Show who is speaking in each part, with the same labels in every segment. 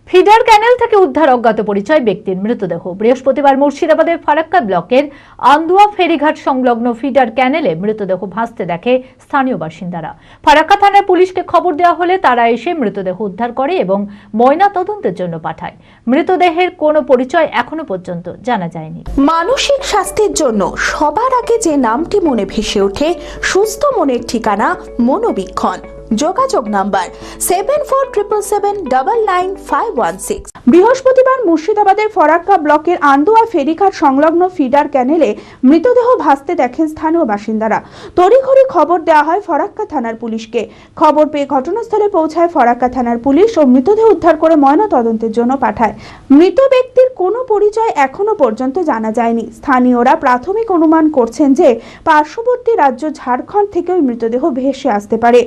Speaker 1: Feeder ক্যানেল থেকে উদ্ধার অজ্ঞাত পরিচয় ব্যক্তির মৃতদেহ। বৃহস্পতিবার মুর্শিদাবাদের ফারাক্কা ব্লকের আন্দুয়া ফেরিঘাট সংলগ্ন ফিডার ক্যানেলে মৃতদেহ ভাসতে দেখে স্থানীয় বাসিন্দারা। ফারাক্কা থানার পুলিশকে খবর দেওয়া হলে তারা এসে মৃতদেহ উদ্ধার করে এবং ময়না তদন্তের জন্য পাঠায়। মৃতদেহের কোনো পরিচয় এখনো পর্যন্ত জানা যায়নি।
Speaker 2: মানসিক স্বাস্থ্যের জন্য সবার আগে যে নামটি মনে ভেসে ওঠে, সুস্থ মনের ঠিকানা মনোবীক্ষণ। যোগাযোগ নাম্বার 7477799516। বৃহস্পতিবার মুর্শিদাবাদের ফারাক্কা ব্লকের আন্দুয়া ফেরিঘাট সংলগ্ন ফিডার ক্যানেলে মৃতদেহ ভাসতে দেখেন স্থানীয় বাসিন্দারা। তড়িঘড়ি খবর দেওয়া হয় ফারাক্কা থানার পুলিশকে। খবর পেয়ে ঘটনাস্থলে পৌঁছায় ফারাক্কা থানার পুলিশ ও মৃতদেহ উদ্ধার করে ময়না তদন্তের জন্য পাঠায়। মৃত ব্যক্তির কোনো পরিচয় এখনো পর্যন্ত জানা যায়নি। স্থানীয়রা প্রাথমিক অনুমান করছেন যে পার্শ্ববর্তী রাজ্য ঝাড়খণ্ড থেকে ওই মৃতদেহ ভেসে আসতে পারে।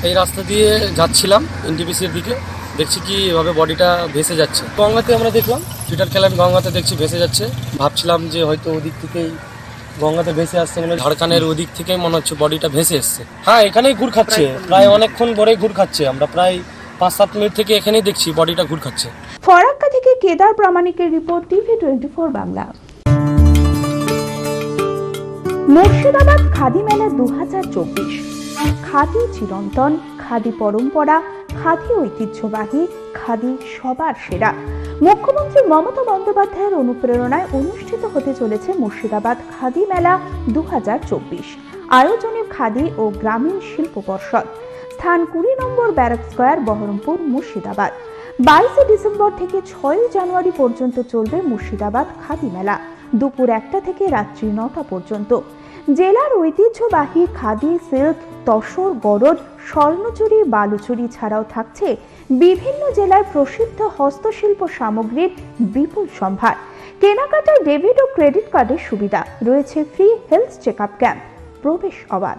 Speaker 3: এই রাস্তা দিয়ে যাচ্ছিলাম এনটিপিসির দিকে, দেখছি কি এভাবে বডিটা ভেসে যাচ্ছে। গঙ্গাতে আমরা দেখলাম, ফিডার খেলাম গঙ্গাতে দেখছি ভেসে যাচ্ছে। ভাবছিলাম যে হয়তো ওদিক থেকেই গঙ্গাতে ভেসে আসছে, মানে ঝাড়খণ্ডের ওদিক থেকেই মনে হচ্ছে বডিটা ভেসে এসছে। হ্যাঁ, এখানেই ঘুর খাচ্ছে, প্রায় অনেকক্ষণ ধরেই ঘুর খাচ্ছে। আমরা প্রায় 5-7 মিনিট থেকে এখানেই দেখছি বডিটা ঘুর খাচ্ছে।
Speaker 2: ফারাক্কা থেকে কেদার প্রামাণিকের রিপোর্ট, TV24 বাংলা। মুর্শিদাবাদ খাদি মেলা 2024। খাদি চিরন্তন, খাদি পরম্পরা, খাদি ঐতিহ্যবাহী, খাদি সবার সেরা। মুখ্যমন্ত্রী মমতা বন্দ্যোপাধ্যায়ের অনুপ্রেরণায় অনুষ্ঠিত হতে চলেছে মুর্শিদাবাদ খাদি মেলা 2024। আয়োজনে খাদি ও গ্রামীণ শিল্প পর্ষদ। স্থান 20 নম্বর ব্যারাক স্কয়ার, বহরমপুর, মুর্শিদাবাদ। 22 ডিসেম্বর থেকে 6 জানুয়ারি পর্যন্ত চলবে মুর্শিদাবাদ খাদি মেলা, দুপুর 1টা থেকে রাত্রি 9টা পর্যন্ত। জেলার ঐতিহ্যবাহী খাদি, সিল্ক, তসর, গরজ, স্বর্ণচুরি, বালুচুরি ছাড়াও থাকছে বিভিন্ন জেলার প্রসিদ্ধ হস্তশিল্প সামগ্রীর বিপুল সম্ভার। কেনাকাটায় ডেবিট ও ক্রেডিট কার্ডের সুবিধা রয়েছে। ফ্রি হেলথ চেকআপ ক্যাম্প, প্রবেশ অবাধ।